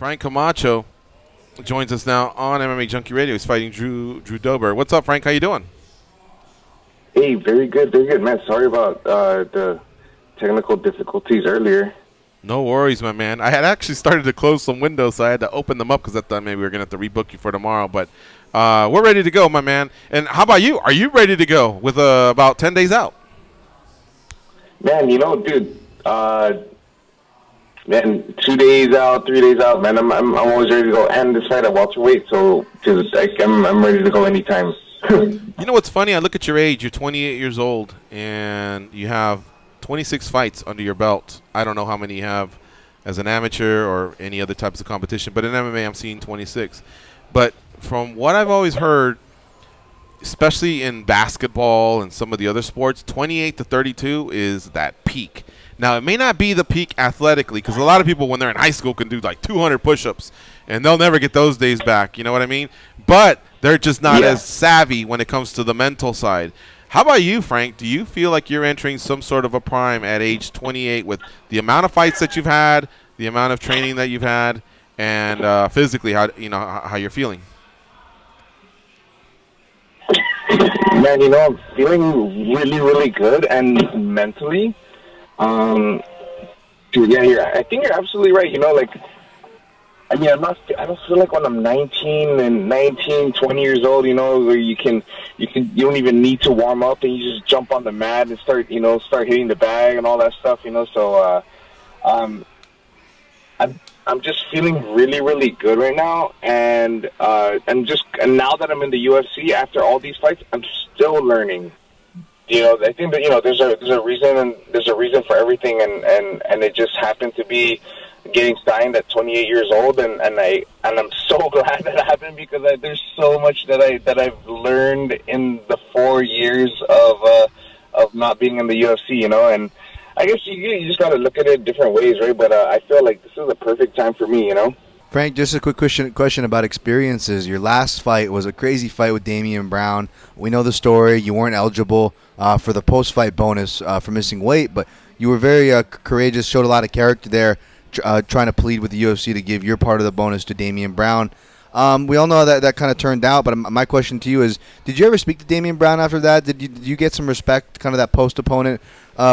Frank Camacho joins us now on MMA Junkie Radio. He's fighting Drew Dober. What's up, Frank? How you doing? Hey, very good, man. Sorry about the technical difficulties earlier. No worries, my man. I had actually started to close some windows, so I had to open them up because I thought maybe we were going to have to rebook you for tomorrow. But we're ready to go, my man. And how about you? Are you ready to go with about 10 days out? Man, you know, dude, man, 2 days out, 3 days out, man. I'm always ready to go. And this fight at welterweight, so I'm ready to go anytime. You know what's funny? I look at your age. You're 28 years old, and you have 26 fights under your belt. I don't know how many you have as an amateur or any other types of competition, but in MMA I'm seeing 26. But from what I've always heard, especially in basketball and some of the other sports, 28 to 32 is that peak. Now, it may not be the peak athletically, because a lot of people when they're in high school can do like 200 push-ups, and they'll never get those days back. You know what I mean? But they're just not as savvy when it comes to the mental side. How about you, Frank? Do you feel like you're entering some sort of a prime at age 28 with the amount of fights that you've had, the amount of training that you've had, and physically how you're feeling? Man, you know, I'm feeling really, really good, and mentally, dude, yeah, I think you're absolutely right. You know, like, I mean, I don't feel like when I'm 19, 20 years old, you know, where you don't even need to warm up and you just jump on the mat and start hitting the bag and all that stuff, you know. So, I'm just feeling really, really good right now, and now that I'm in the UFC after all these fights, I'm still learning. You know, I think that, you know, there's a reason, and there's a reason for everything, and it just happened to be getting signed at 28 years old, and I'm so glad that happened, because there's so much that I've learned in the 4 years of not being in the UFC, you know. And I guess you just got to look at it different ways, right? But I feel like this is a perfect time for me, you know. Frank, just a quick question about experiences. Your last fight was a crazy fight with Damian Brown. We know the story. You weren't eligible for the post-fight bonus for missing weight, but you were very courageous, showed a lot of character there, trying to plead with the UFC to give your part of the bonus to Damian Brown. We all know that kind of turned out, but my question to you is, did you ever speak to Damian Brown after that? Did you get some respect, kind of that post-opponent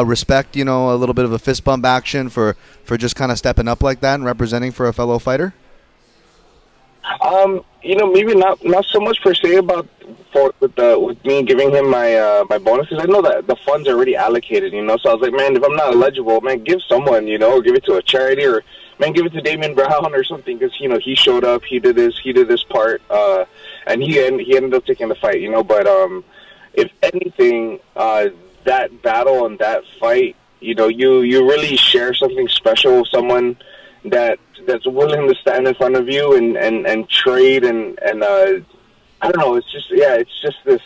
respect, you know, a little bit of a fist bump action for just kind of stepping up like that and representing for a fellow fighter? You know, maybe not so much per se with me giving him my bonuses. I know that the funds are already allocated, you know. So I was like, man, if I'm not eligible, man, give someone, you know, give it to a charity, or man, give it to Damian Brown or something, because, you know, he showed up, he did his part, and he ended up taking the fight, you know. But if anything, that battle and that fight, you know, you really share something special with someone that's willing to stand in front of you and trade and I don't know, it's just this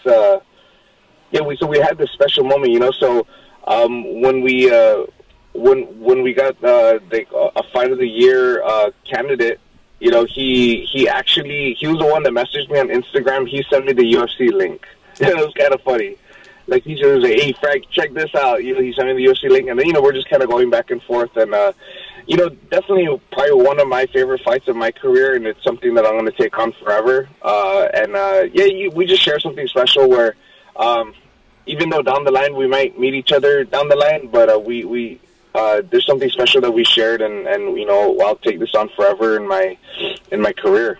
we had this special moment, you know. So when we got a fight of the year candidate, you know, he was the one that messaged me on Instagram. He sent me the UFC link. It was kind of funny. Like, he just was like, hey, Frank, check this out. You know, he sent me the UFC link, and then, you know, we're just kind of going back and forth, and you know, definitely probably one of my favorite fights of my career, and it's something that I'm going to take on forever. We just share something special where, even though down the line we might meet each other down the line, but there's something special that we shared, and you know, I'll take this on forever in my career.